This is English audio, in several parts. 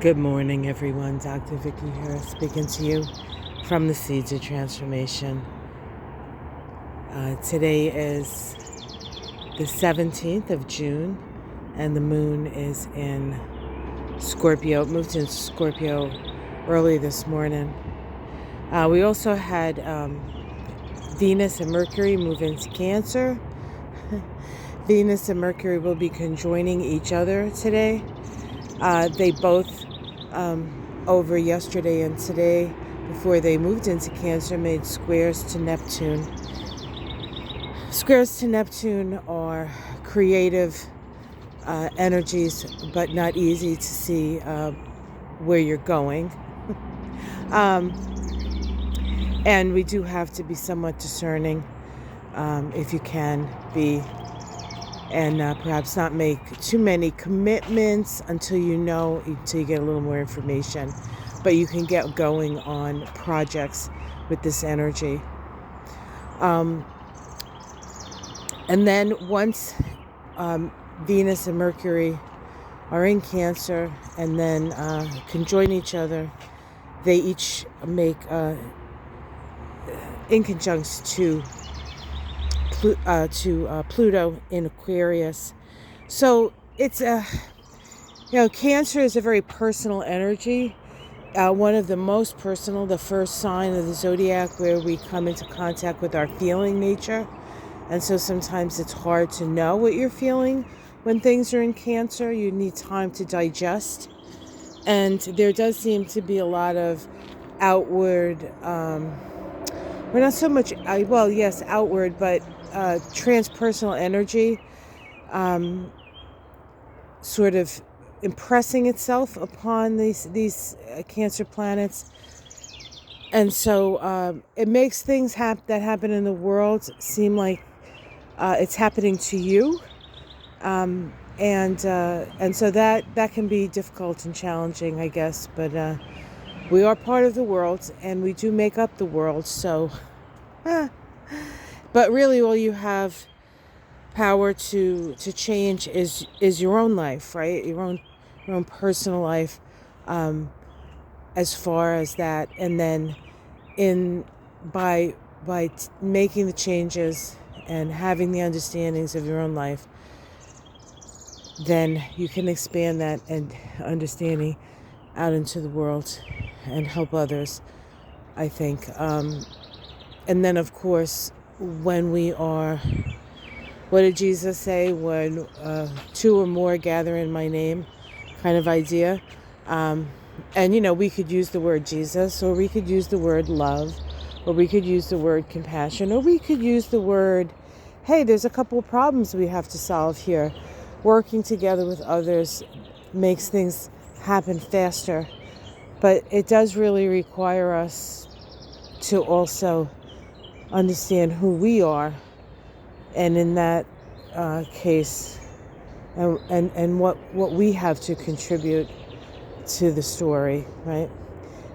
Good morning, everyone. Dr. Vicky here, speaking to you from the Seeds of Transformation. Today is the 17th of June, and the moon is in Scorpio. It moved into Scorpio early this morning. We also had Venus and Mercury move into Cancer. Venus and Mercury will be conjoining each other today. They both, over yesterday and today, before they moved into Cancer, made squares to Neptune. Squares to Neptune are creative energies, but not easy to see where you're going. And we do have to be somewhat discerning, if you can be, and perhaps not make too many commitments until you get a little more information. But you can get going on projects with this energy. And then once Venus and Mercury are in Cancer and then conjoin each other, they each make in conjunction to Pluto in Aquarius. So it's Cancer is a very personal energy, one of the most personal, the first sign of the zodiac where we come into contact with our feeling nature. And so sometimes it's hard to know what you're feeling when things are in Cancer. You need time to digest. And there does seem to be a lot of outward, not so much, outward, but transpersonal energy sort of impressing itself upon these Cancer planets. And so it makes things that happen in the world seem like it's happening to you. And so that can be difficult and challenging, I guess. But we are part of the world, and we do make up the world. So, but really, all you have power to change is your own life, right? Your own personal life, as far as that, and then by making the changes and having the understandings of your own life, then you can expand that and understanding out into the world and help others, I think. And then, of course, when we are, what did Jesus say? When two or more gather in my name, kind of idea. And, we could use the word Jesus, or we could use the word love, or we could use the word compassion, or we could use the word, hey, there's a couple of problems we have to solve here. Working together with others makes things happen faster. But it does really require us to also understand who we are, and in that case, and what we have to contribute to the story, right?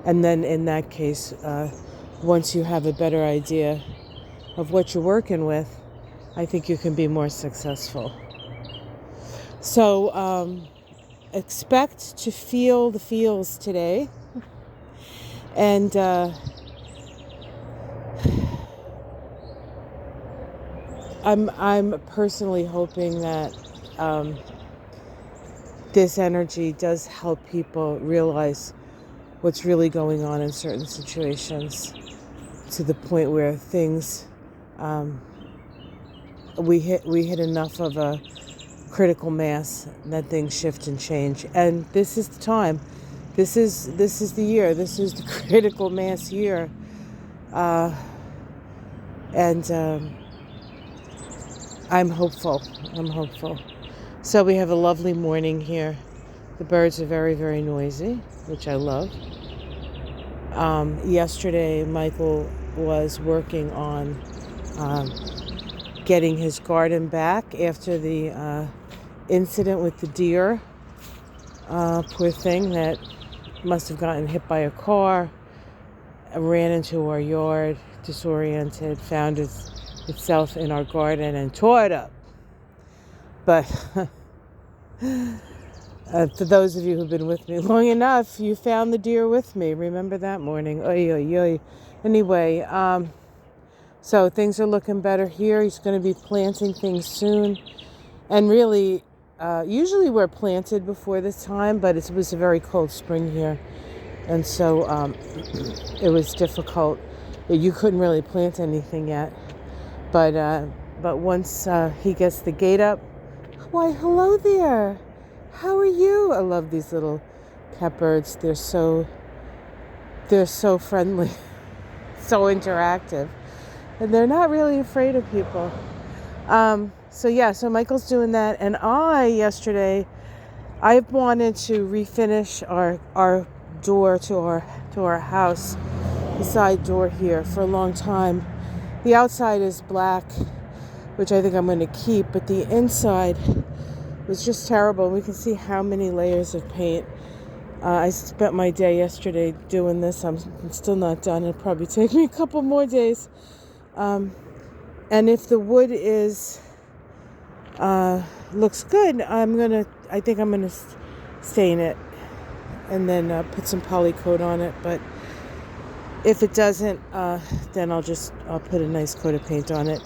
And then in that case, once you have a better idea of what you're working with, I think you can be more successful. So expect to feel the feels today. And I'm personally hoping that this energy does help people realize what's really going on in certain situations, to the point where things we hit enough of a critical mass that things shift and change. And this is the time. This is the year. This is the critical mass year. And I'm hopeful. So we have a lovely morning here. The birds are very, very noisy, which I love. Yesterday, Michael was working on getting his garden back after the incident with the deer. Poor thing that must have gotten hit by a car, ran into our yard, disoriented, found itself in our garden and tore it up. But For those of you who've been with me long enough, you found the deer with me. Remember that morning? Oy, oy, oy. Anyway, so things are looking better here. He's going to be planting things soon. And really, usually we're planted before this time, but it was a very cold spring here. And so it was difficult. You couldn't really plant anything yet. But once he gets the gate up, why, hello there. How are you? I love these little catbirds. They're so friendly, so interactive, and they're not really afraid of people. So Michael's doing that, and yesterday I wanted to refinish our door to our house, the side door here, for a long time. The outside is black, which I think I'm going to keep, but the inside was just terrible. We can see how many layers of paint. I spent my day yesterday doing this. I'm still not done. It'll probably take me a couple more days. And if the wood looks good, I think I'm gonna stain it and then put some poly coat on it. But if it doesn't, then I'll put a nice coat of paint on it,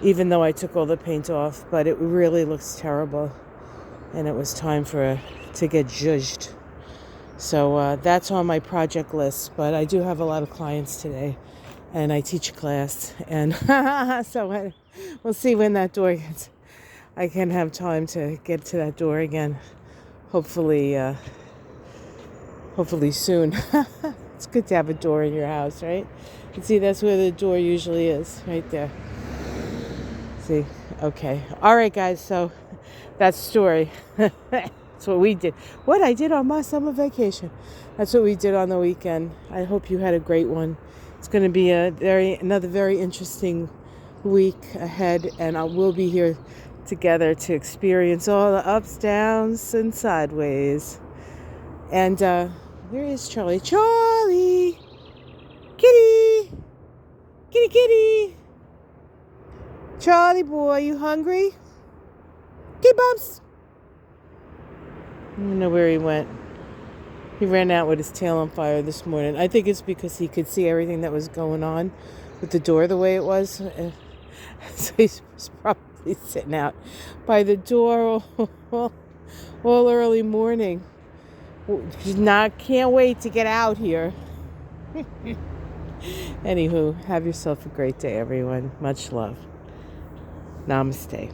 even though I took all the paint off. But it really looks terrible, and it was time to get judged. So that's on my project list. But I do have a lot of clients today, and I teach a class, and so we'll see when that door gets. I can have time to get to that door again. Hopefully soon. It's good to have a door in your house, right? You see, that's where the door usually is, right there. See? Okay. All right, guys. So that's the story. That's what we did. What I did on my summer vacation. That's what we did on the weekend. I hope you had a great one. It's going to be another very interesting week ahead, and we'll be here together to experience all the ups, downs, and sideways. And where is Charlie? Charlie! Kitty! Kitty, kitty! Charlie boy, you hungry? Kitty bumps! I don't know where he went. He ran out with his tail on fire this morning. I think it's because he could see everything that was going on with the door the way it was. So he's probably sitting out by the door all early morning. Can't wait to get out here. Anywho, have yourself a great day, everyone. Much love. Namaste.